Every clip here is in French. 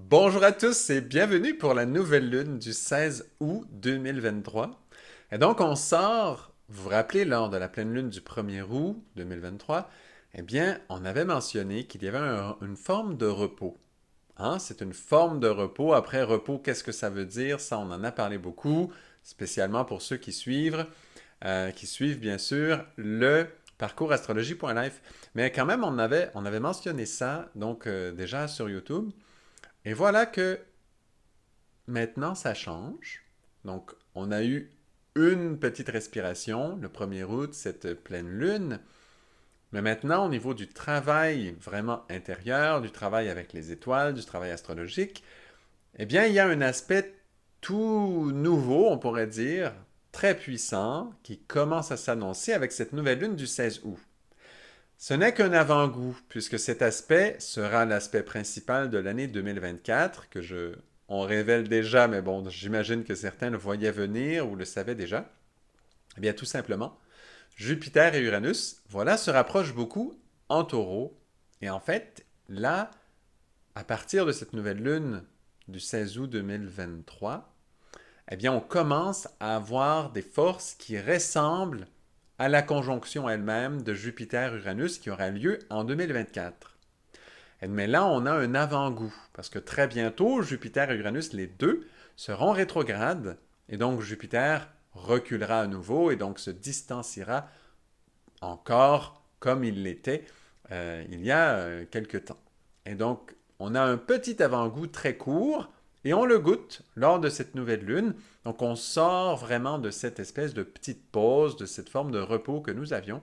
Bonjour à tous et bienvenue pour la nouvelle lune du 16 août 2023. Et donc on sort, vous vous rappelez, lors de la pleine lune du 1er août 2023, eh bien on avait mentionné qu'il y avait une forme de repos. Hein? C'est une forme de repos. Après repos, qu'est-ce que ça veut dire? Ça, on en a parlé beaucoup, spécialement pour ceux qui suivent bien sûr le parcours astrologie.life. Mais quand même, on avait mentionné ça, donc déjà sur YouTube. Et voilà que maintenant, ça change. Donc, on a eu une petite respiration le 1er août, cette pleine lune. Mais maintenant, au niveau du travail vraiment intérieur, du travail avec les étoiles, du travail astrologique, eh bien, il y a un aspect tout nouveau, on pourrait dire, très puissant, qui commence à s'annoncer avec cette nouvelle lune du 16 août. Ce n'est qu'un avant-goût, puisque cet aspect sera l'aspect principal de l'année 2024, on révèle déjà, mais bon, j'imagine que certains le voyaient venir ou le savaient déjà. Eh bien, tout simplement, Jupiter et Uranus, voilà, se rapprochent beaucoup en taureau. Et en fait, là, à partir de cette nouvelle lune du 16 août 2023, eh bien, on commence à avoir des forces qui ressemblent à la conjonction elle-même de Jupiter-Uranus qui aura lieu en 2024. Mais là, on a un avant-goût, parce que très bientôt, Jupiter et Uranus, les deux, seront rétrogrades, et donc Jupiter reculera à nouveau et donc se distanciera encore comme il l'était il y a quelque temps. Et donc, on a un petit avant-goût très court et on le goûte lors de cette nouvelle lune. Donc, on sort vraiment de cette espèce de petite pause, de cette forme de repos que nous avions.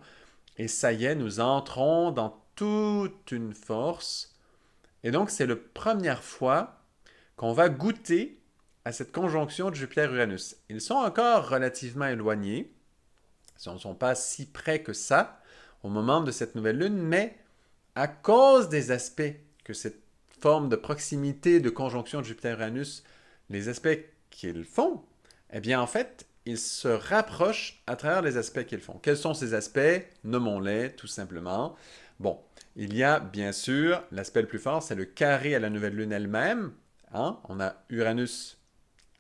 Et ça y est, nous entrons dans toute une force. Et donc, c'est la première fois qu'on va goûter à cette conjonction de Jupiter-Uranus. Ils sont encore relativement éloignés. Ils ne sont pas si près que ça au moment de cette nouvelle lune, mais à cause des aspects que cette forme de proximité, de conjonction de Jupiter-Uranus, les aspects qu'ils font, eh bien en fait, ils se rapprochent à travers les aspects qu'ils font. Quels sont ces aspects? Nommons-les tout simplement. Bon, il y a bien sûr l'aspect le plus fort, c'est le carré à la nouvelle lune elle-même. Hein? On a Uranus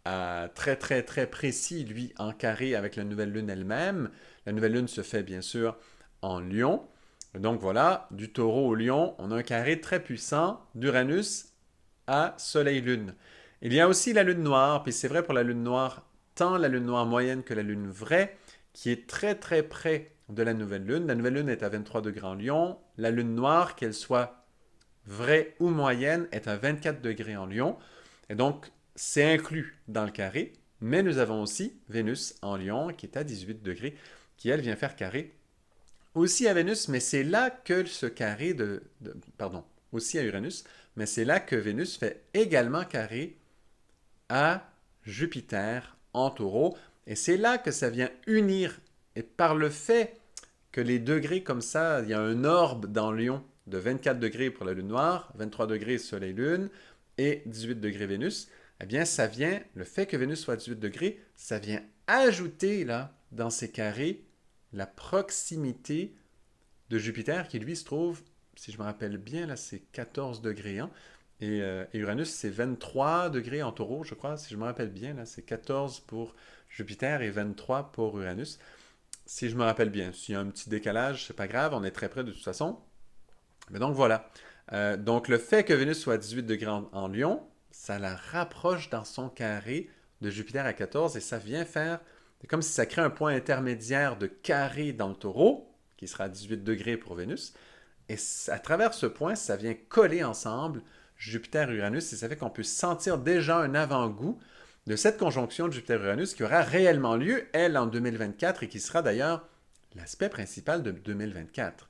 très très très précis, lui, en carré avec la nouvelle lune elle-même. La nouvelle lune se fait bien sûr en lion. Donc voilà, du taureau au lion, on a un carré très puissant d'Uranus à Soleil-Lune. Il y a aussi la lune noire, puis c'est vrai pour la lune noire, tant la lune noire moyenne que la lune vraie, qui est très très près de la nouvelle lune. La nouvelle lune est à 23 degrés en lion. La lune noire, qu'elle soit vraie ou moyenne, est à 24 degrés en lion. Et donc, c'est inclus dans le carré, mais nous avons aussi Vénus en lion, qui est à 18 degrés, qui elle vient faire carré aussi à Vénus, mais c'est là que ce carré pardon, aussi à Uranus, mais c'est là que Vénus fait également carré à Jupiter en taureau. Et c'est là que ça vient unir. Et par le fait que les degrés comme ça, il y a un orbe dans Lion de 24 degrés pour la Lune noire, 23 degrés Soleil-Lune et 18 degrés Vénus, eh bien ça vient, le fait que Vénus soit à 18 degrés, ça vient ajouter là, dans ces carrés, la proximité de Jupiter qui lui se trouve, si je me rappelle bien, là c'est 14 degrés. Hein, et Uranus c'est 23 degrés en taureau, je crois, si je me rappelle bien, là c'est 14 pour Jupiter et 23 pour Uranus. Si je me rappelle bien, s'il y a un petit décalage, c'est pas grave, on est très près de toute façon. Mais donc voilà. Donc le fait que Vénus soit à 18 degrés en Lion, ça la rapproche dans son carré de Jupiter à 14 et ça vient faire, c'est comme si ça crée un point intermédiaire de carré dans le taureau, qui sera à 18 degrés pour Vénus. Et à travers ce point, ça vient coller ensemble Jupiter-Uranus et ça fait qu'on peut sentir déjà un avant-goût de cette conjonction de Jupiter-Uranus qui aura réellement lieu, elle, en 2024 et qui sera d'ailleurs l'aspect principal de 2024.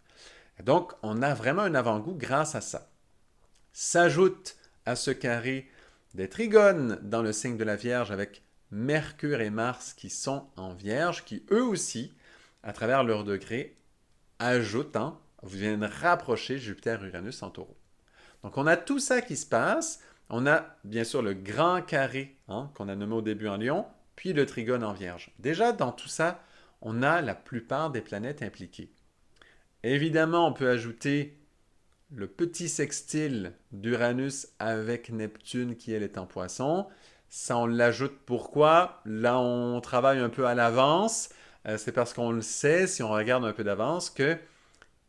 Et donc, on a vraiment un avant-goût grâce à ça. S'ajoute à ce carré des trigones dans le signe de la Vierge avec Mercure et Mars qui sont en Vierge, qui eux aussi, à travers leur degré, ajoutant, viennent rapprocher Jupiter-Uranus en taureau. Donc on a tout ça qui se passe. On a bien sûr le grand carré hein, qu'on a nommé au début en Lion, puis le trigone en Vierge. Déjà dans tout ça, on a la plupart des planètes impliquées. Évidemment, on peut ajouter le petit sextile d'Uranus avec Neptune qui, elle, est en poisson. Ça, on l'ajoute pourquoi? Là, on travaille un peu à l'avance. C'est parce qu'on le sait, si on regarde un peu d'avance, que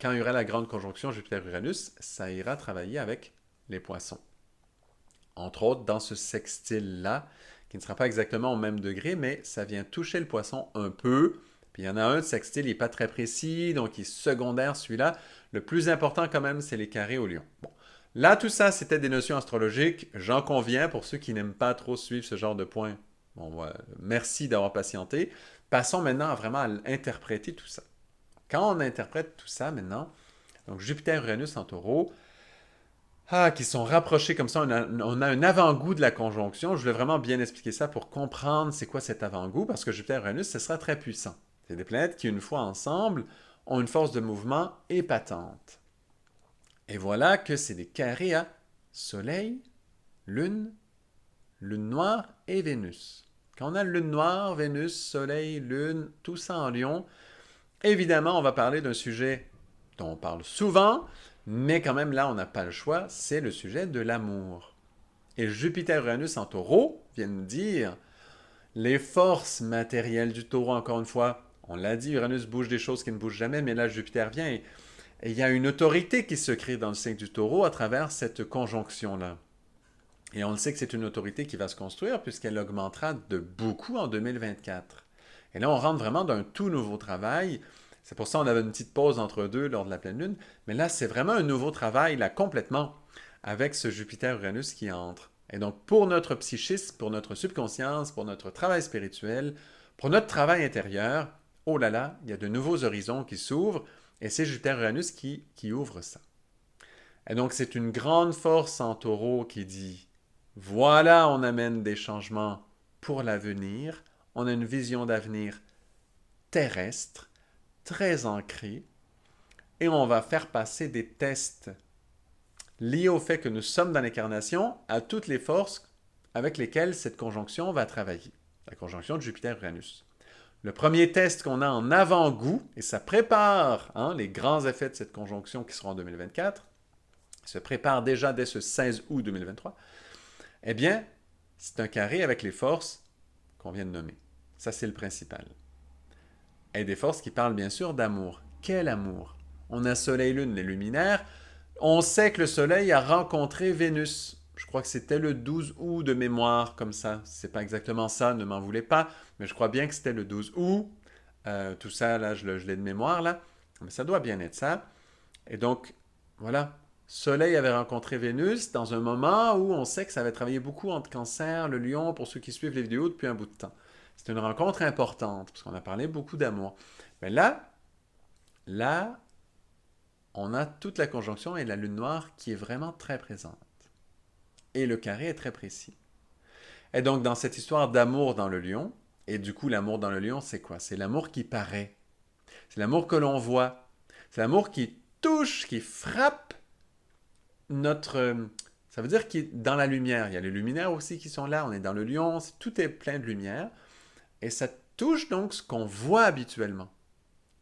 quand il y aura la grande conjonction Jupiter-Uranus, ça ira travailler avec les poissons. Entre autres, dans ce sextile-là, qui ne sera pas exactement au même degré, mais ça vient toucher le poisson un peu. Puis il y en a un de sextile, il n'est pas très précis, donc il est secondaire celui-là. Le plus important quand même, c'est les carrés au lion. Bon. Là, tout ça, c'était des notions astrologiques. J'en conviens pour ceux qui n'aiment pas trop suivre ce genre de points. Bon, voilà. Merci d'avoir patienté. Passons maintenant à vraiment à interpréter tout ça. Quand on interprète tout ça maintenant, donc Jupiter-Uranus en taureau, qui sont rapprochés comme ça, on a un avant-goût de la conjonction. Je voulais vraiment bien expliquer ça pour comprendre c'est quoi cet avant-goût, parce que Jupiter-Uranus, ce sera très puissant. C'est des planètes qui, une fois ensemble, ont une force de mouvement épatante. Et voilà que c'est des carrés à Soleil, Lune, Lune noire et Vénus. Quand on a Lune noire, Vénus, Soleil, Lune, tout ça en Lion, évidemment, on va parler d'un sujet dont on parle souvent, mais quand même là, on n'a pas le choix, c'est le sujet de l'amour. Et Jupiter-Uranus en taureau vient nous dire les forces matérielles du taureau, encore une fois. On l'a dit, Uranus bouge des choses qui ne bougent jamais, mais là, Jupiter vient et il y a une autorité qui se crée dans le signe du taureau à travers cette conjonction-là. Et on le sait que c'est une autorité qui va se construire puisqu'elle augmentera de beaucoup en 2024. Et là, on rentre vraiment d'un tout nouveau travail. C'est pour ça qu'on avait une petite pause entre deux lors de la pleine lune. Mais là, c'est vraiment un nouveau travail, là, complètement, avec ce Jupiter-Uranus qui entre. Et donc, pour notre psychisme, pour notre subconscience, pour notre travail spirituel, pour notre travail intérieur, oh là là, il y a de nouveaux horizons qui s'ouvrent. Et c'est Jupiter-Uranus qui ouvre ça. Et donc, c'est une grande force en taureau qui dit, voilà, on amène des changements pour l'avenir. On a une vision d'avenir terrestre, très ancrée, et on va faire passer des tests liés au fait que nous sommes dans l'incarnation à toutes les forces avec lesquelles cette conjonction va travailler. La conjonction de Jupiter-Uranus. Le premier test qu'on a en avant-goût, et ça prépare les grands effets de cette conjonction qui seront en 2024, se prépare déjà dès ce 16 août 2023, eh bien, c'est un carré avec les forces qu'on vient de nommer. Ça, c'est le principal. Et des forces qui parlent bien sûr d'amour. Quel amour? On a Soleil-Lune, les luminaires. On sait que le Soleil a rencontré Vénus. Je crois que c'était le 12 août de mémoire, comme ça. C'est pas exactement ça, ne m'en voulez pas, mais je crois bien que c'était le 12 août. Tout ça, là, je l'ai de mémoire, là. Mais ça doit bien être ça. Et donc, voilà. Soleil avait rencontré Vénus dans un moment où on sait que ça avait travaillé beaucoup entre Cancer, le Lion, pour ceux qui suivent les vidéos depuis un bout de temps. C'est une rencontre importante, parce qu'on a parlé beaucoup d'amour. Mais là, on a toute la conjonction et la lune noire qui est vraiment très présente. Et le carré est très précis. Et donc, dans cette histoire d'amour dans le lion, et du coup, l'amour dans le lion, c'est quoi? C'est l'amour qui paraît. C'est l'amour que l'on voit. C'est l'amour qui touche, qui frappe notre... Ça veut dire qu'il est dans la lumière. Il y a les luminaires aussi qui sont là. On est dans le lion. Tout est plein de lumière. Et ça touche donc ce qu'on voit habituellement.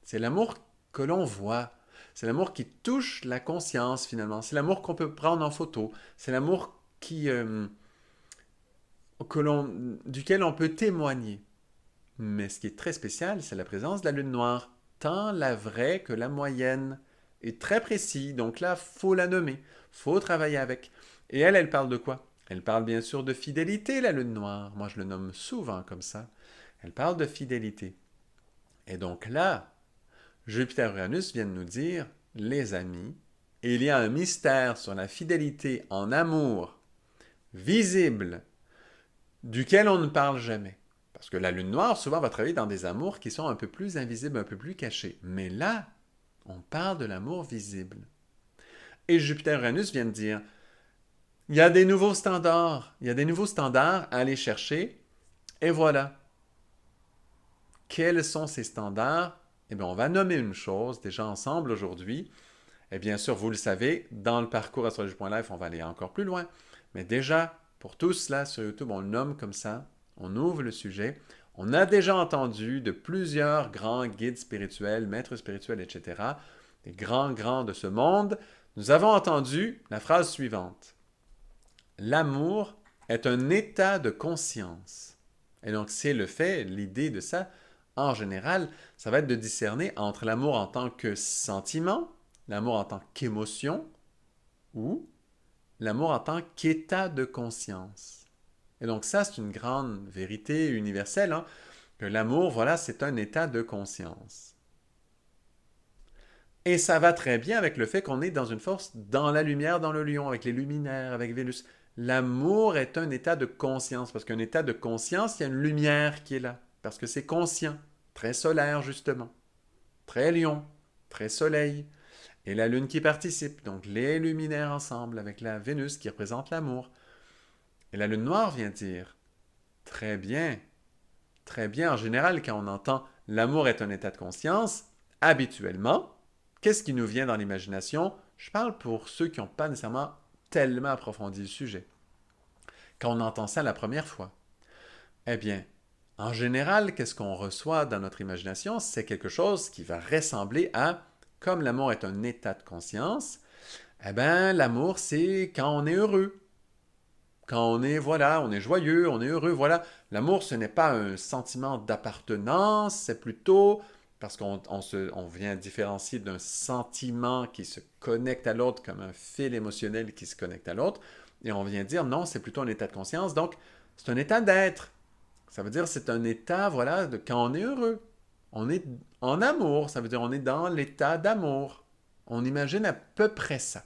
C'est l'amour que l'on voit. C'est l'amour qui touche la conscience finalement. C'est l'amour qu'on peut prendre en photo. C'est l'amour duquel on peut témoigner. Mais ce qui est très spécial, c'est la présence de la lune noire. Tant la vraie que la moyenne. Est très précis. Donc là, faut la nommer. Faut travailler avec. Et elle parle de quoi? Elle parle bien sûr de fidélité, la lune noire. Moi, je le nomme souvent comme ça. Elle parle de fidélité. Et donc là, Jupiter-Uranus vient de nous dire, les amis, il y a un mystère sur la fidélité en amour visible duquel on ne parle jamais. Parce que la lune noire, souvent, va travailler dans des amours qui sont un peu plus invisibles, un peu plus cachés. Mais là, on parle de l'amour visible. Et Jupiter-Uranus vient de dire, il y a des nouveaux standards. Il y a des nouveaux standards à aller chercher. Et voilà. Quels sont ces standards? Eh bien, on va nommer une chose déjà ensemble aujourd'hui. Et bien sûr, vous le savez, dans le parcours astrologie.life, on va aller encore plus loin. Mais déjà, pour tous là sur YouTube, on le nomme comme ça. On ouvre le sujet. On a déjà entendu de plusieurs grands guides spirituels, maîtres spirituels, etc., des grands de ce monde, nous avons entendu la phrase suivante. L'amour est un état de conscience. Et donc, c'est le fait, l'idée de ça, en général, ça va être de discerner entre l'amour en tant que sentiment, l'amour en tant qu'émotion, ou l'amour en tant qu'état de conscience. Et donc ça, c'est une grande vérité universelle, hein, que l'amour, voilà, c'est un état de conscience. Et ça va très bien avec le fait qu'on est dans une force, dans la lumière, dans le lion, avec les luminaires, avec Vénus. L'amour est un état de conscience, parce qu'un état de conscience, il y a une lumière qui est là, parce que c'est conscient, très solaire justement, très lion, très soleil, et la lune qui participe, donc les luminaires ensemble, avec la Vénus qui représente l'amour. Et la lune noire vient dire, très bien, en général, quand on entend l'amour est un état de conscience, habituellement, qu'est-ce qui nous vient dans l'imagination? Je parle pour ceux qui n'ont pas nécessairement tellement approfondi le sujet. Quand on entend ça la première fois, eh bien, en général, qu'est-ce qu'on reçoit dans notre imagination? C'est quelque chose qui va ressembler à, comme l'amour est un état de conscience, eh bien, l'amour, c'est quand on est heureux. Quand on est, voilà, on est joyeux, on est heureux, voilà. L'amour, ce n'est pas un sentiment d'appartenance, c'est plutôt parce on vient différencier d'un sentiment qui se connecte à l'autre comme un fil émotionnel qui se connecte à l'autre. Et on vient dire non, c'est plutôt un état de conscience. Donc, c'est un état d'être. Ça veut dire c'est un état, voilà, de quand on est heureux. On est en amour, ça veut dire on est dans l'état d'amour. On imagine à peu près ça.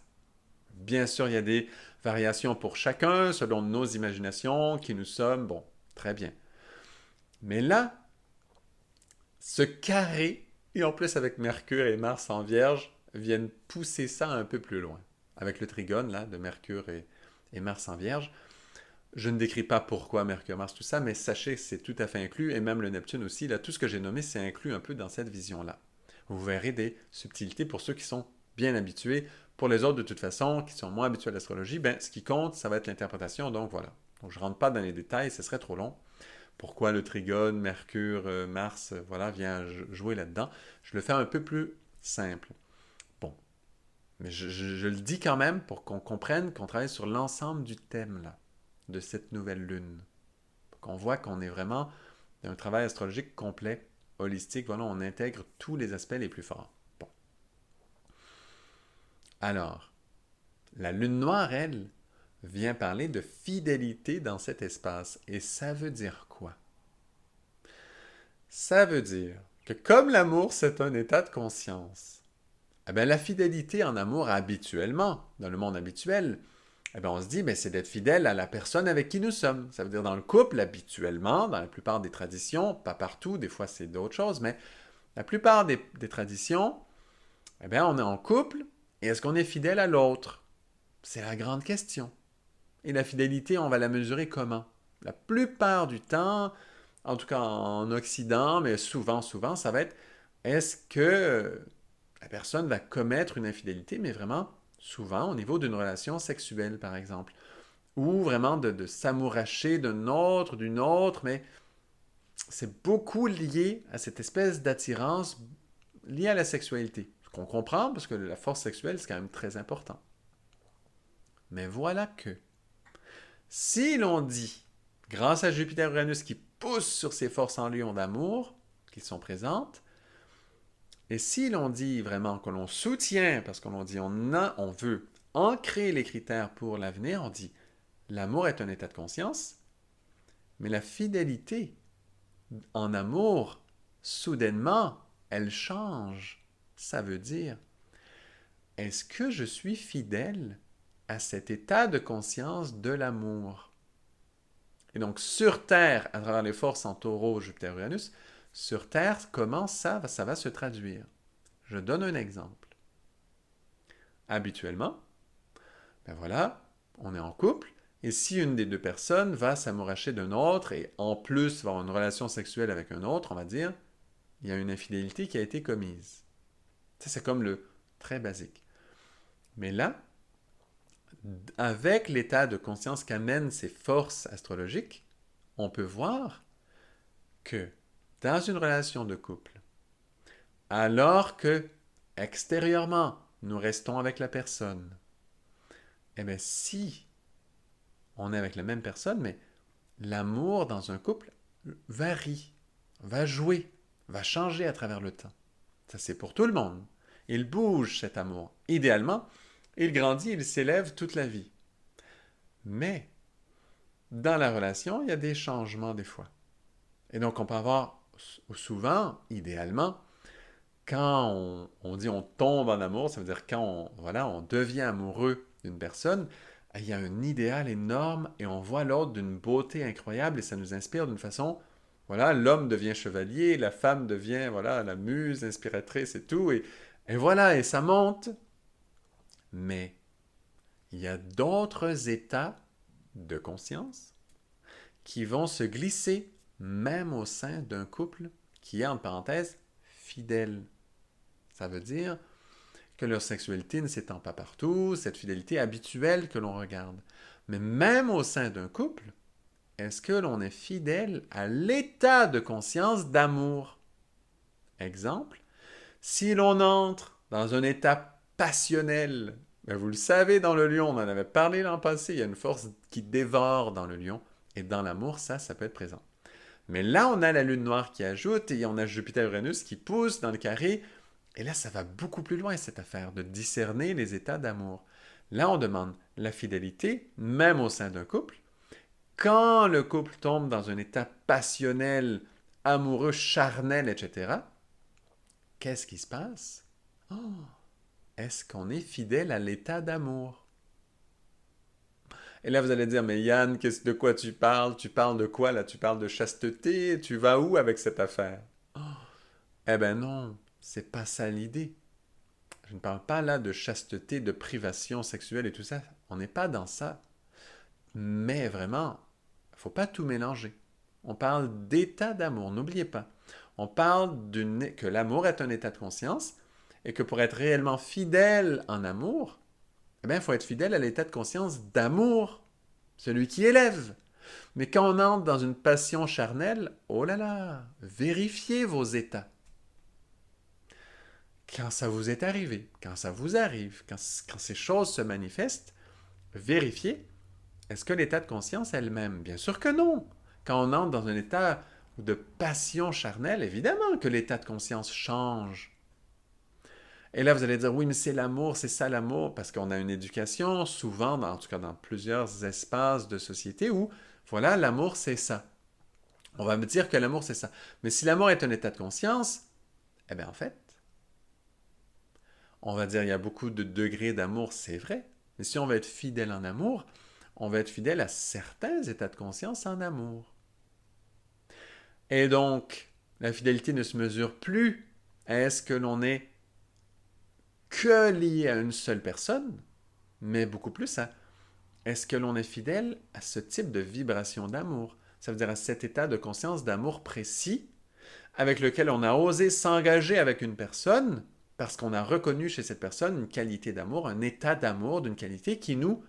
Bien sûr, il y a des variations pour chacun, selon nos imaginations, qui nous sommes. Bon, très bien. Mais là, ce carré, et en plus avec Mercure et Mars en Vierge, viennent pousser ça un peu plus loin. Avec le trigone, là, de Mercure et Mars en Vierge. Je ne décris pas pourquoi Mercure, Mars, tout ça, mais sachez que c'est tout à fait inclus, et même le Neptune aussi. Là, tout ce que j'ai nommé, c'est inclus un peu dans cette vision-là. Vous verrez des subtilités pour ceux qui sont bien habitués. Pour les autres, de toute façon, qui sont moins habitués à l'astrologie, ben, ce qui compte, ça va être l'interprétation. Donc voilà. Donc je ne rentre pas dans les détails, ce serait trop long. Pourquoi le trigone, Mercure, Mars, voilà, vient jouer là-dedans. Je le fais un peu plus simple. Bon. Mais je le dis quand même pour qu'on comprenne qu'on travaille sur l'ensemble du thème, là, de cette nouvelle lune. Pour qu'on voit qu'on est vraiment dans un travail astrologique complet, holistique. Voilà, on intègre tous les aspects les plus forts. Bon. Alors, la lune noire, elle, vient parler de fidélité dans cet espace. Et ça veut dire quoi? Ça veut dire que comme l'amour, c'est un état de conscience, eh bien, la fidélité en amour habituellement, dans le monde habituel, eh bien, on se dit, ben, c'est d'être fidèle à la personne avec qui nous sommes. Ça veut dire dans le couple, habituellement, dans la plupart des traditions, pas partout, des fois c'est d'autres choses, mais la plupart des traditions, eh bien, on est en couple, et est-ce qu'on est fidèle à l'autre? C'est la grande question. Et la fidélité, on va la mesurer comment? La plupart du temps, en tout cas en Occident, mais souvent, ça va être est-ce que la personne va commettre une infidélité, mais vraiment souvent au niveau d'une relation sexuelle, par exemple, ou vraiment de s'amouracher d'une autre, mais c'est beaucoup lié à cette espèce d'attirance liée à la sexualité. Ce qu'on comprend, parce que la force sexuelle, c'est quand même très important. Mais voilà que si l'on dit, grâce à Jupiter-Uranus qui pousse sur ces forces en lion d'amour qui sont présentes, et si l'on dit vraiment que l'on soutient, parce qu'on dit on veut ancrer les critères pour l'avenir, on dit l'amour est un état de conscience, mais la fidélité en amour, soudainement, elle change. Ça veut dire, est-ce que je suis fidèle à cet état de conscience de l'amour? Et donc, sur Terre, à travers les forces en taureau, Jupiter, Uranus, sur Terre, comment ça va se traduire? Je donne un exemple. Habituellement, ben voilà, on est en couple, et si une des deux personnes va s'amouracher d'un autre, et en plus va avoir une relation sexuelle avec un autre, on va dire, il y a une infidélité qui a été commise. Ça, c'est comme le très basique. Mais là, avec l'état de conscience qu'amènent ces forces astrologiques, on peut voir que dans une relation de couple, alors que extérieurement, nous restons avec la personne. Eh bien, si on est avec la même personne, mais l'amour dans un couple varie, va jouer, va changer à travers le temps. Ça, c'est pour tout le monde. Il bouge, cet amour. Idéalement, il grandit, il s'élève toute la vie. Mais, dans la relation, il y a des changements des fois. Et donc, on peut avoir souvent, idéalement, quand on dit on tombe en amour, ça veut dire quand on devient amoureux d'une personne, il y a un idéal énorme et on voit l'autre d'une beauté incroyable et ça nous inspire d'une façon, voilà, l'homme devient chevalier, la femme devient, voilà, la muse inspiratrice et tout, et voilà, et ça monte. Mais il y a d'autres états de conscience qui vont se glisser même au sein d'un couple qui est, en parenthèse, fidèle. Ça veut dire que leur sexualité ne s'étend pas partout, cette fidélité habituelle que l'on regarde. Mais même au sein d'un couple, est-ce que l'on est fidèle à l'état de conscience d'amour? Exemple, si l'on entre dans un état passionnel, ben vous le savez, dans le lion, on en avait parlé l'an passé, il y a une force qui dévore dans le lion, et dans l'amour, ça peut être présent. Mais là, on a la lune noire qui ajoute, et on a Jupiter-Uranus qui pousse dans le carré, et là, ça va beaucoup plus loin, cette affaire de discerner les états d'amour. Là, on demande la fidélité, même au sein d'un couple. Quand le couple tombe dans un état passionnel, amoureux, charnel, etc., qu'est-ce qui se passe? Oh, est-ce qu'on est fidèle à l'état d'amour? Et là, vous allez dire, mais Yann, de quoi tu parles? Tu parles de quoi là? Tu parles de chasteté? Tu vas où avec cette affaire? Oh, eh ben non, c'est pas ça l'idée. Je ne parle pas là de chasteté, de privation sexuelle et tout ça. On n'est pas dans ça. Mais vraiment, il ne faut pas tout mélanger. On parle d'état d'amour, n'oubliez pas. On parle que l'amour est un état de conscience et que pour être réellement fidèle en amour, eh bien, il faut être fidèle à l'état de conscience d'amour, celui qui élève. Mais quand on entre dans une passion charnelle, oh là là, vérifiez vos états. Quand ça vous est arrivé, quand ça vous arrive, quand ces choses se manifestent, vérifiez, est-ce que l'état de conscience est le même? Bien sûr que non. Quand on entre dans un état de passion charnelle, évidemment que l'état de conscience change. Et là, vous allez dire, oui, mais c'est l'amour, c'est ça l'amour, parce qu'on a une éducation, souvent, en tout cas dans plusieurs espaces de société, où, voilà, l'amour, c'est ça. On va me dire que l'amour, c'est ça. Mais si l'amour est un état de conscience, eh bien, en fait, on va dire il y a beaucoup de degrés d'amour, c'est vrai. Mais si on veut être fidèle en amour, on va être fidèle à certains états de conscience en amour. Et donc, la fidélité ne se mesure plus à est-ce que l'on est que lié à une seule personne, mais beaucoup plus à est-ce que l'on est fidèle à ce type de vibration d'amour. Ça veut dire à cet état de conscience d'amour précis avec lequel on a osé s'engager avec une personne parce qu'on a reconnu chez cette personne une qualité d'amour, un état d'amour d'une qualité qui nous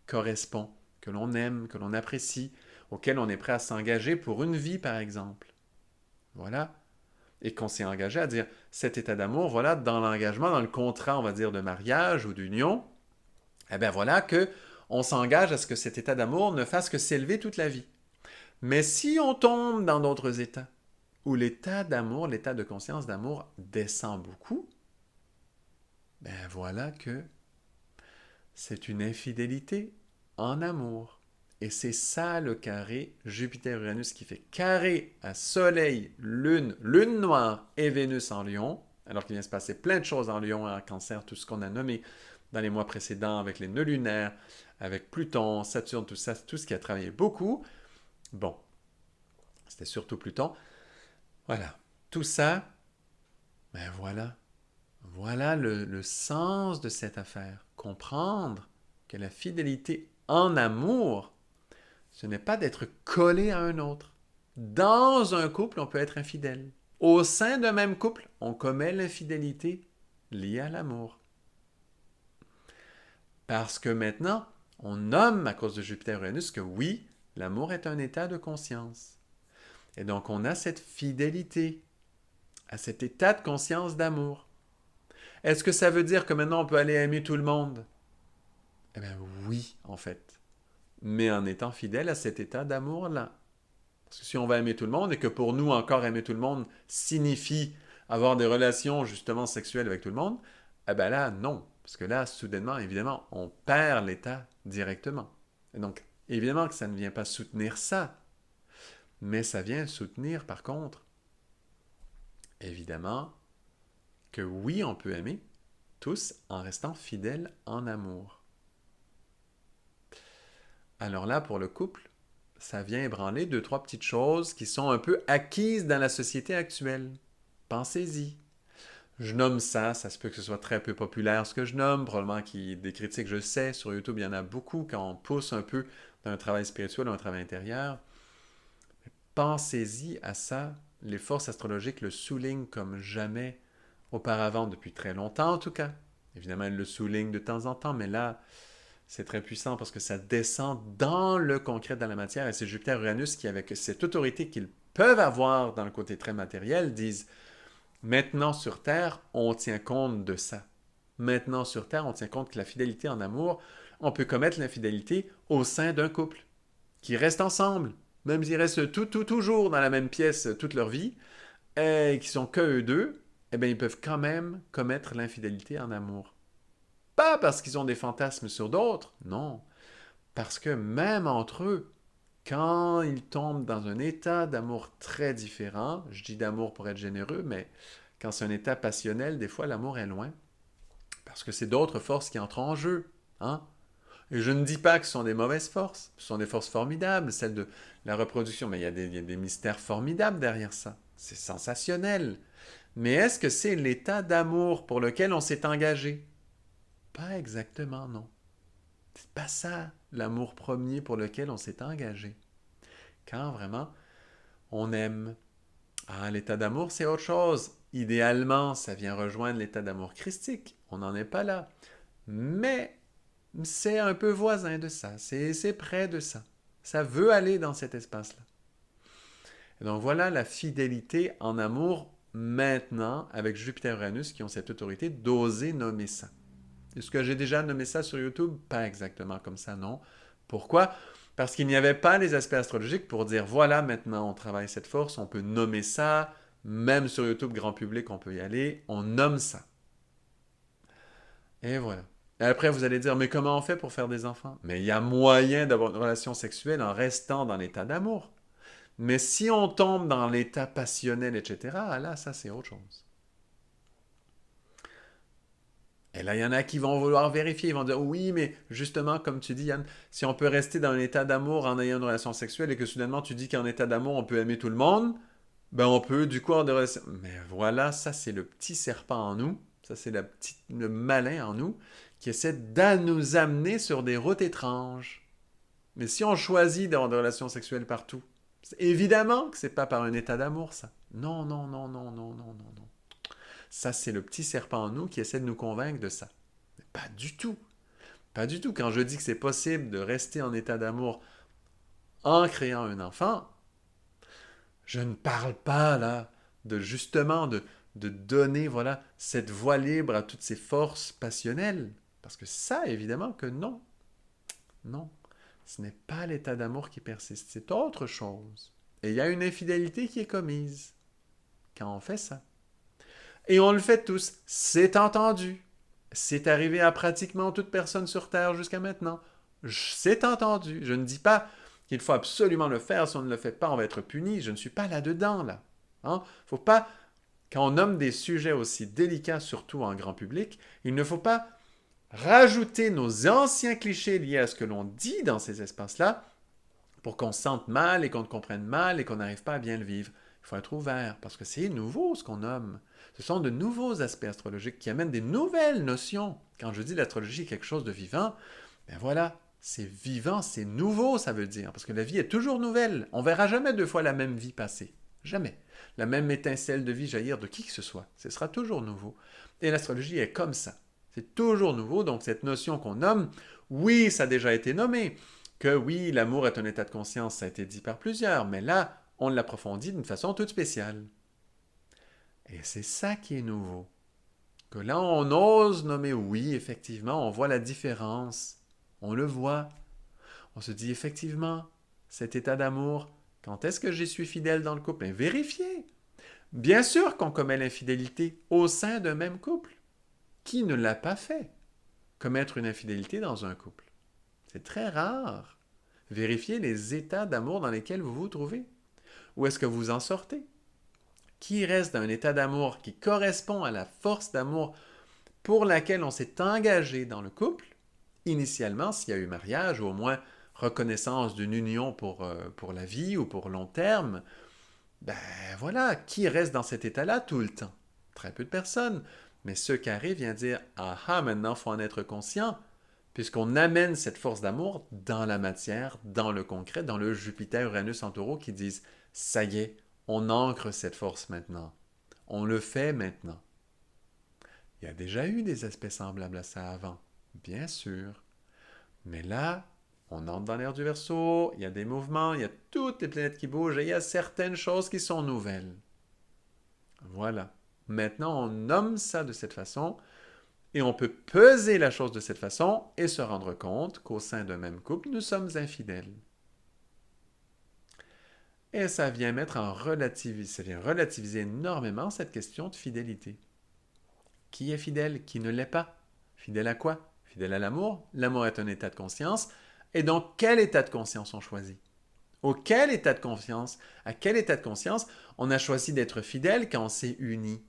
correspond, que l'on aime, que l'on apprécie, auquel on est prêt à s'engager pour une vie, par exemple. Voilà. Et qu'on s'est engagé à dire cet état d'amour, voilà, dans l'engagement, dans le contrat, on va dire, de mariage ou d'union, eh bien voilà que on s'engage à ce que cet état d'amour ne fasse que s'élever toute la vie. Mais si on tombe dans d'autres états, où l'état d'amour, l'état de conscience d'amour descend beaucoup, ben voilà que c'est une infidélité en amour. Et c'est ça le carré Jupiter-Uranus qui fait carré à Soleil, Lune, Lune noire et Vénus en Lion, alors qu'il vient se passer plein de choses en Lion, en Cancer, tout ce qu'on a nommé dans les mois précédents avec les nœuds lunaires, avec Pluton, Saturne, tout ça, tout ce qui a travaillé beaucoup. Bon, c'était surtout Pluton. Voilà, tout ça, ben voilà, voilà le sens de cette affaire. Comprendre que la fidélité en amour, ce n'est pas d'être collé à un autre. Dans un couple, on peut être infidèle. Au sein d'un même couple, on commet l'infidélité liée à l'amour. Parce que maintenant, on nomme à cause de Jupiter-Uranus que oui, l'amour est un état de conscience. Et donc on a cette fidélité à cet état de conscience d'amour. Est-ce que ça veut dire que maintenant on peut aller aimer tout le monde? Eh bien oui, en fait. Mais en étant fidèle à cet état d'amour-là. Parce que si on va aimer tout le monde et que pour nous encore aimer tout le monde signifie avoir des relations justement sexuelles avec tout le monde, eh bien là, non. Parce que là, soudainement, évidemment, on perd l'état directement. Et donc, évidemment que ça ne vient pas soutenir ça, mais ça vient soutenir, par contre, évidemment, que oui, on peut aimer tous en restant fidèles en amour. Alors là, pour le couple, ça vient ébranler deux, trois petites choses qui sont un peu acquises dans la société actuelle. Pensez-y. Je nomme ça, ça se peut que ce soit très peu populaire ce que je nomme, probablement des critiques, je sais, sur YouTube, il y en a beaucoup quand on pousse un peu dans un travail spirituel ou un travail intérieur. Pensez-y à ça, les forces astrologiques le soulignent comme jamais auparavant, depuis très longtemps en tout cas. Évidemment, elles le soulignent de temps en temps, mais là, c'est très puissant parce que ça descend dans le concret, dans la matière, et c'est Jupiter-Uranus qui, avec cette autorité qu'ils peuvent avoir dans le côté très matériel, disent maintenant sur Terre, on tient compte de ça. Maintenant sur Terre, on tient compte que la fidélité en amour, on peut commettre l'infidélité au sein d'un couple qui reste ensemble, même s'ils restent toujours dans la même pièce toute leur vie, et qui sont que eux deux, eh bien, ils peuvent quand même commettre l'infidélité en amour. Pas parce qu'ils ont des fantasmes sur d'autres, non. Parce que même entre eux, quand ils tombent dans un état d'amour très différent, je dis d'amour pour être généreux, mais quand c'est un état passionnel, des fois l'amour est loin. Parce que c'est d'autres forces qui entrent en jeu. Hein? Et je ne dis pas que ce sont des mauvaises forces, ce sont des forces formidables, celles de la reproduction, mais il y a des mystères formidables derrière ça. C'est sensationnel. Mais est-ce que c'est l'état d'amour pour lequel on s'est engagé? Pas exactement, non. C'est pas ça l'amour premier pour lequel on s'est engagé. Quand vraiment on aime. Ah, l'état d'amour, c'est autre chose. Idéalement, ça vient rejoindre l'état d'amour christique. On n'en est pas là. Mais c'est un peu voisin de ça. C'est près de ça. Ça veut aller dans cet espace-là. Et donc voilà la fidélité en amour maintenant avec Jupiter-Uranus qui ont cette autorité d'oser nommer ça. Est-ce que j'ai déjà nommé ça sur YouTube? Pas exactement comme ça, non. Pourquoi? Parce qu'il n'y avait pas les aspects astrologiques pour dire voilà, maintenant on travaille cette force, on peut nommer ça, même sur YouTube grand public on peut y aller, on nomme ça. Et voilà. Et après vous allez dire mais comment on fait pour faire des enfants? Mais il y a moyen d'avoir une relation sexuelle en restant dans l'état d'amour. Mais si on tombe dans l'état passionnel, etc., là ça c'est autre chose. Et là, il y en a qui vont vouloir vérifier. Ils vont dire oui, mais justement, comme tu dis, Yann, si on peut rester dans un état d'amour en ayant une relation sexuelle et que soudainement tu dis qu'en état d'amour on peut aimer tout le monde, ben on peut du coup en de relation. Mais voilà, ça c'est le petit serpent en nous, ça c'est le malin en nous qui essaie de nous amener sur des routes étranges. Mais si on choisit d'avoir des relations sexuelles partout, évidemment que c'est pas par un état d'amour ça. Non, non, non, non, non, non, non, non. Ça, c'est le petit serpent en nous qui essaie de nous convaincre de ça. Mais pas du tout. Pas du tout. Quand je dis que c'est possible de rester en état d'amour en créant un enfant, je ne parle pas là de justement de donner voilà cette voie libre à toutes ces forces passionnelles. Parce que ça, évidemment que non. Non. Ce n'est pas l'état d'amour qui persiste. C'est autre chose. Et il y a une infidélité qui est commise quand on fait ça. Et on le fait tous. C'est entendu. C'est arrivé à pratiquement toute personne sur Terre jusqu'à maintenant. C'est entendu. Je ne dis pas qu'il faut absolument le faire. Si on ne le fait pas, on va être puni. Je ne suis pas là-dedans, là. Hein? Faut pas, quand on nomme des sujets aussi délicats, surtout en grand public, il ne faut pas rajouter nos anciens clichés liés à ce que l'on dit dans ces espaces-là pour qu'on se sente mal et qu'on comprenne mal et qu'on n'arrive pas à bien le vivre. Il faut être ouvert parce que c'est nouveau ce qu'on nomme. Ce sont de nouveaux aspects astrologiques qui amènent des nouvelles notions. Quand je dis l'astrologie est quelque chose de vivant, ben voilà, c'est vivant, c'est nouveau, ça veut dire. Parce que la vie est toujours nouvelle. On verra jamais deux fois la même vie passer. Jamais. La même étincelle de vie jaillir de qui que ce soit. Ce sera toujours nouveau. Et l'astrologie est comme ça. C'est toujours nouveau. Donc cette notion qu'on nomme, oui, ça a déjà été nommé. Que oui, l'amour est un état de conscience, ça a été dit par plusieurs. Mais là, on l'approfondit d'une façon toute spéciale. Et c'est ça qui est nouveau. Que là, on ose nommer, oui, effectivement, on voit la différence. On le voit. On se dit, effectivement, cet état d'amour, quand est-ce que j'y suis fidèle dans le couple? Mais vérifiez. Bien sûr qu'on commet l'infidélité au sein d'un même couple. Qui ne l'a pas fait? Commettre une infidélité dans un couple. C'est très rare. Vérifiez les états d'amour dans lesquels vous vous trouvez. Où est-ce que vous en sortez? Qui reste dans un état d'amour qui correspond à la force d'amour pour laquelle on s'est engagé dans le couple, initialement, s'il y a eu mariage, ou au moins reconnaissance d'une union pour la vie ou pour long terme, ben voilà, qui reste dans cet état-là tout le temps? Très peu de personnes. Mais ce carré vient dire, ah ah, maintenant, il faut en être conscient, puisqu'on amène cette force d'amour dans la matière, dans le concret, dans le Jupiter, Uranus en taureau qui disent, ça y est, on ancre cette force maintenant. On le fait maintenant. Il y a déjà eu des aspects semblables à ça avant, bien sûr. Mais là, on entre dans l'ère du Verseau, il y a des mouvements, il y a toutes les planètes qui bougent et il y a certaines choses qui sont nouvelles. Voilà. Maintenant, on nomme ça de cette façon et on peut peser la chose de cette façon et se rendre compte qu'au sein d'un même couple, nous sommes infidèles. Et ça vient ça vient relativiser énormément cette question de fidélité. Qui est fidèle? Qui ne l'est pas? Fidèle à quoi? Fidèle à l'amour? L'amour est un état de conscience. Et donc, quel état de conscience on choisit? Auquel état de conscience? À quel état de conscience on a choisi d'être fidèle quand on s'est uni?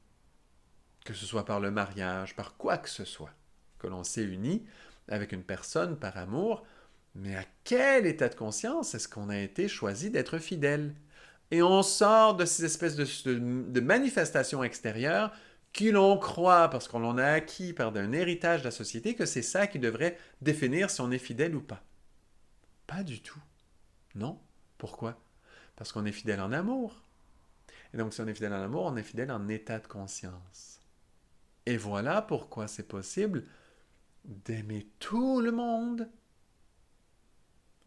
Que ce soit par le mariage, par quoi que ce soit. Que l'on s'est uni avec une personne par amour. Mais à quel état de conscience est-ce qu'on a été choisi d'être fidèle? Et on sort de ces espèces de manifestations extérieures qui l'on croit, parce qu'on l'en a acquis par un héritage de la société, que c'est ça qui devrait définir si on est fidèle ou pas. Pas du tout. Non. Pourquoi? Parce qu'on est fidèle en amour. Et donc, si on est fidèle en amour, on est fidèle en état de conscience. Et voilà pourquoi c'est possible d'aimer tout le monde.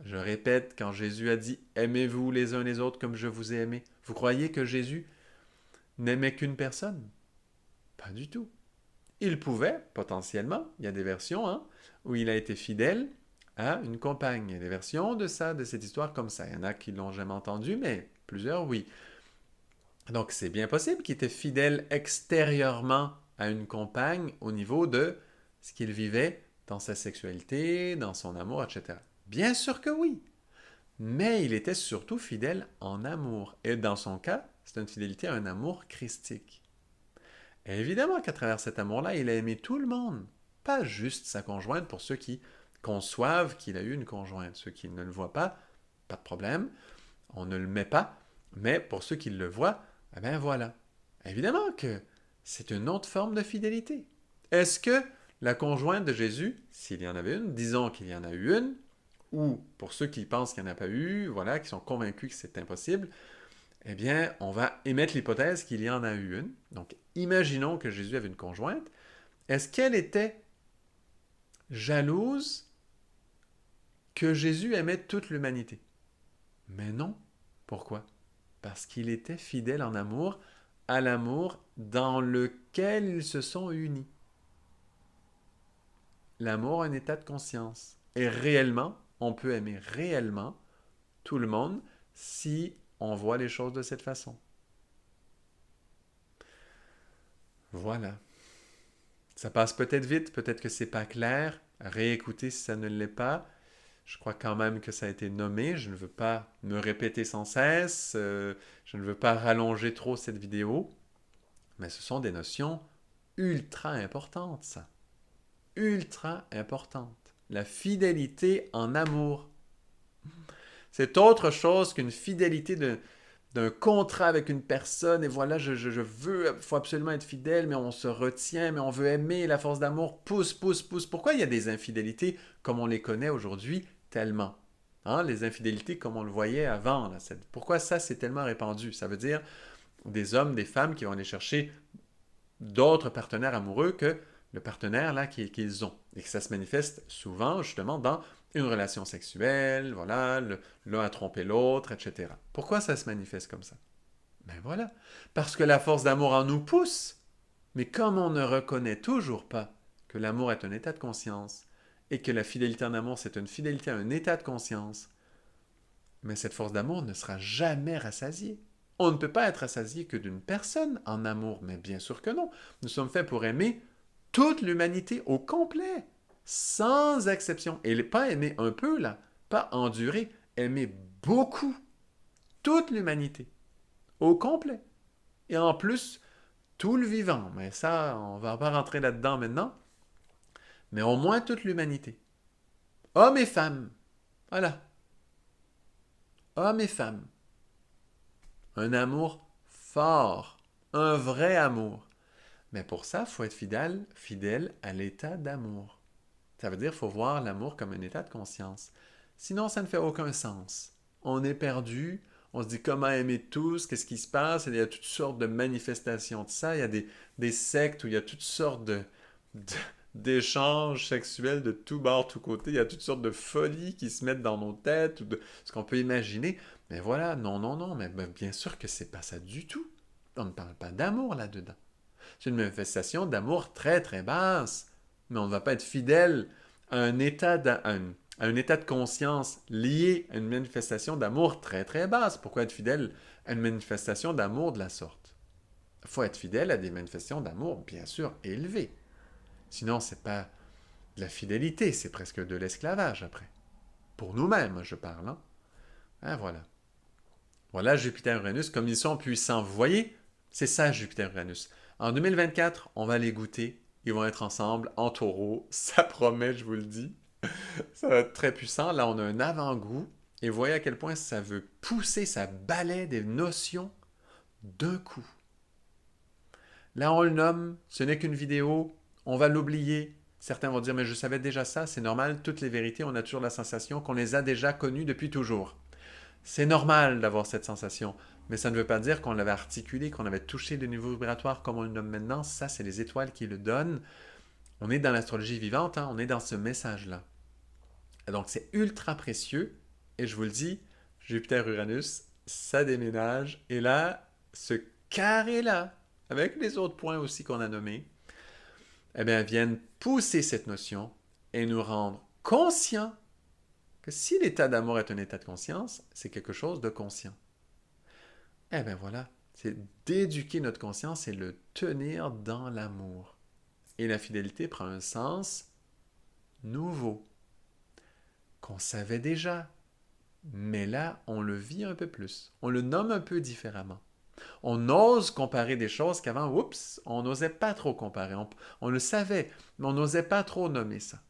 Je répète, quand Jésus a dit « Aimez-vous les uns les autres comme je vous ai aimé », vous croyez que Jésus n'aimait qu'une personne? Pas du tout. Il pouvait, potentiellement, il y a des versions où il a été fidèle à une compagne. Il y a des versions de ça, de cette histoire comme ça. Il y en a qui ne l'ont jamais entendu, mais plusieurs, oui. Donc, c'est bien possible qu'il était fidèle extérieurement à une compagne au niveau de ce qu'il vivait dans sa sexualité, dans son amour, etc. Bien sûr que oui. Mais il était surtout fidèle en amour. Et dans son cas, c'est une fidélité à un amour christique. Et évidemment qu'à travers cet amour-là, il a aimé tout le monde. Pas juste sa conjointe, pour ceux qui conçoivent qu'il a eu une conjointe. Ceux qui ne le voient pas, pas de problème, on ne le met pas. Mais pour ceux qui le voient, eh bien voilà. Évidemment que c'est une autre forme de fidélité. Est-ce que la conjointe de Jésus, s'il y en avait une, disons qu'il y en a eu une, ou pour ceux qui pensent qu'il n'y en a pas eu, voilà, qui sont convaincus que c'est impossible, eh bien, on va émettre l'hypothèse qu'il y en a eu une. Donc, imaginons que Jésus avait une conjointe. Est-ce qu'elle était jalouse que Jésus aimait toute l'humanité? Mais non. Pourquoi? Parce qu'il était fidèle en amour à l'amour dans lequel ils se sont unis. L'amour a un état de conscience. Et réellement, on peut aimer réellement tout le monde si on voit les choses de cette façon. Voilà. Ça passe peut-être vite, peut-être que c'est pas clair. Réécoutez si ça ne l'est pas. Je crois quand même que ça a été nommé. Je ne veux pas me répéter sans cesse. Je ne veux pas rallonger trop cette vidéo. Mais ce sont des notions ultra importantes, ça. Ultra importantes. La fidélité en amour. C'est autre chose qu'une fidélité d'un contrat avec une personne, et voilà, je veux, il faut absolument être fidèle, mais on se retient, mais on veut aimer, la force d'amour pousse, pousse, pousse. Pourquoi il y a des infidélités comme on les connaît aujourd'hui tellement? Les infidélités comme on le voyait avant. Là, pourquoi ça, c'est tellement répandu? Ça veut dire des hommes, des femmes qui vont aller chercher d'autres partenaires amoureux que le partenaire là qu'ils ont. Et que ça se manifeste souvent, justement, dans une relation sexuelle, voilà, l'un a trompé l'autre, etc. Pourquoi ça se manifeste comme ça? Ben voilà, parce que la force d'amour en nous pousse. Mais comme on ne reconnaît toujours pas que l'amour est un état de conscience et que la fidélité en amour, c'est une fidélité à un état de conscience, mais cette force d'amour ne sera jamais rassasiée. On ne peut pas être rassasié que d'une personne en amour, mais bien sûr que non. Nous sommes faits pour aimer toute l'humanité au complet, sans exception. Et pas aimer un peu, là, pas endurer, aimer beaucoup toute l'humanité, au complet. Et en plus, tout le vivant. Mais ça, on ne va pas rentrer là-dedans maintenant. Mais au moins toute l'humanité. Hommes et femmes. Voilà. Hommes et femmes. Un amour fort. Un vrai amour. Mais pour ça, il faut être fidèle à l'état d'amour. Ça veut dire qu'il faut voir l'amour comme un état de conscience. Sinon, ça ne fait aucun sens. On est perdu, on se dit comment aimer tous, qu'est-ce qui se passe, il y a toutes sortes de manifestations de ça, il y a des sectes où il y a toutes sortes d'échanges sexuels de tout bord, tout côté, il y a toutes sortes de folies qui se mettent dans nos têtes, ou de ce qu'on peut imaginer. Mais voilà, non, non, non, mais bien sûr que c'est pas ça du tout. On ne parle pas d'amour là-dedans. C'est une manifestation d'amour très très basse. Mais on ne va pas être fidèle à un état de conscience lié à une manifestation d'amour très très basse. Pourquoi être fidèle à une manifestation d'amour de la sorte? Il faut être fidèle à des manifestations d'amour, bien sûr, élevées. Sinon, c'est pas de la fidélité, c'est presque de l'esclavage après. Pour nous-mêmes, je parle. Hein, voilà. Voilà Jupiter-Uranus, comme ils sont puissants. Vous voyez, c'est ça Jupiter-Uranus. En 2024, on va les goûter. Ils vont être ensemble en taureau. Ça promet, je vous le dis. Ça va être très puissant. Là, on a un avant-goût. Et vous voyez à quel point ça veut pousser, ça balaie des notions d'un coup. Là, on le nomme, ce n'est qu'une vidéo, on va l'oublier. Certains vont dire, mais je savais déjà ça, c'est normal, toutes les vérités, on a toujours la sensation qu'on les a déjà connues depuis toujours. C'est normal d'avoir cette sensation, mais ça ne veut pas dire qu'on l'avait articulé, qu'on avait touché le niveau vibratoire comme on le nomme maintenant. Ça, c'est les étoiles qui le donnent. On est dans l'astrologie vivante, hein, on est dans ce message-là. Donc, c'est ultra précieux, et je vous le dis, Jupiter-Uranus, ça déménage, et là, ce carré-là, avec les autres points aussi qu'on a nommés, eh bien, viennent pousser cette notion et nous rendre conscients que si l'état d'amour est un état de conscience, c'est quelque chose de conscient. Eh bien voilà, c'est d'éduquer notre conscience et le tenir dans l'amour. Et la fidélité prend un sens nouveau, qu'on savait déjà, mais là, on le vit un peu plus, on le nomme un peu différemment. On ose comparer des choses qu'avant, oups, on n'osait pas trop comparer. On le savait, mais on n'osait pas trop nommer ça.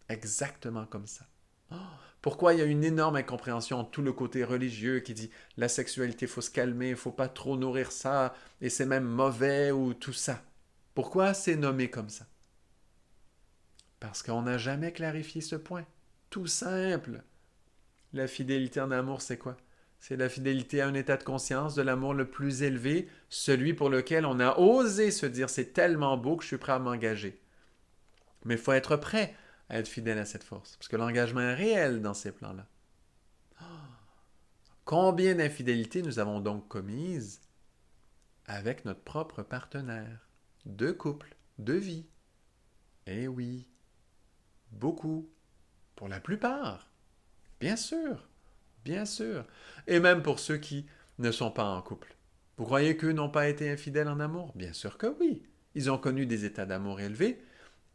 Exactement comme ça. Oh, pourquoi il y a une énorme incompréhension, tout le côté religieux qui dit la sexualité, il faut se calmer, il faut pas trop nourrir ça, et c'est même mauvais ou tout ça. Pourquoi c'est nommé comme ça? Parce qu'on n'a jamais clarifié ce point. Tout simple. La fidélité en amour, c'est quoi? C'est la fidélité à un état de conscience de l'amour le plus élevé, celui pour lequel on a osé se dire c'est tellement beau que je suis prêt à m'engager. Mais il faut être prêt à être fidèle à cette force, parce que l'engagement est réel dans ces plans-là. Combien d'infidélités nous avons donc commises avec notre propre partenaire, de couple, de vie? Eh oui, beaucoup, pour la plupart, bien sûr. Bien sûr. Et même pour ceux qui ne sont pas en couple. Vous croyez qu'eux n'ont pas été infidèles en amour? Bien sûr que oui. Ils ont connu des états d'amour élevés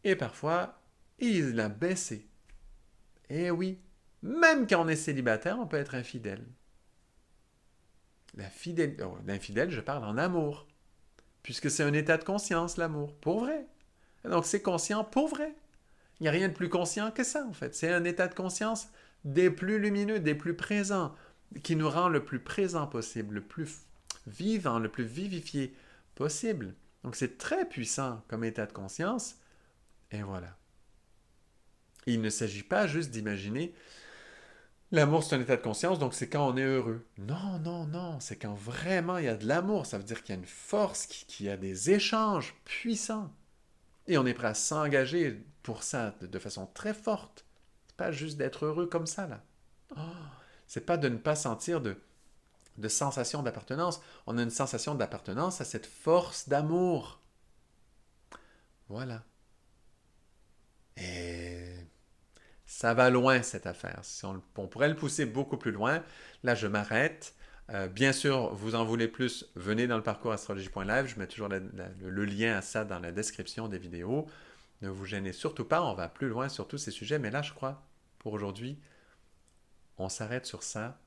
et parfois, ils l'ont baissé. Et oui, même quand on est célibataire, on peut être infidèle. L'infidèle, je parle en amour. Puisque c'est un état de conscience, l'amour. Pour vrai. Donc c'est conscient pour vrai. Il n'y a rien de plus conscient que ça, en fait. C'est un état de conscience des plus lumineux, des plus présents, qui nous rend le plus présent possible, le plus vivant, le plus vivifié possible. Donc c'est très puissant comme état de conscience. Et voilà. Il ne s'agit pas juste d'imaginer l'amour c'est un état de conscience, donc c'est quand on est heureux. Non, non, non, c'est quand vraiment il y a de l'amour. Ça veut dire qu'il y a une force, qu'il y a des échanges puissants. Et on est prêt à s'engager pour ça de façon très forte. C'est pas juste d'être heureux comme ça, là. Oh, c'est pas de ne pas sentir de sensation d'appartenance. On a une sensation d'appartenance à cette force d'amour. Voilà. Et ça va loin cette affaire. Si on pourrait le pousser beaucoup plus loin. Là, je m'arrête. Bien sûr, vous en voulez plus, venez dans le parcours astrologie.live. Je mets toujours le lien à ça dans la description des vidéos. Ne vous gênez surtout pas, on va plus loin sur tous ces sujets. Mais là, je crois, pour aujourd'hui, on s'arrête sur ça.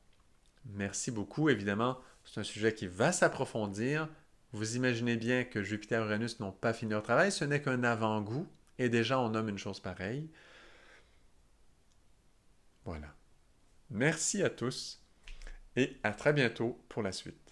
Merci beaucoup. Évidemment, c'est un sujet qui va s'approfondir. Vous imaginez bien que Jupiter et Uranus n'ont pas fini leur travail. Ce n'est qu'un avant-goût. Et déjà, on nomme une chose pareille. Voilà. Merci à tous et à très bientôt pour la suite.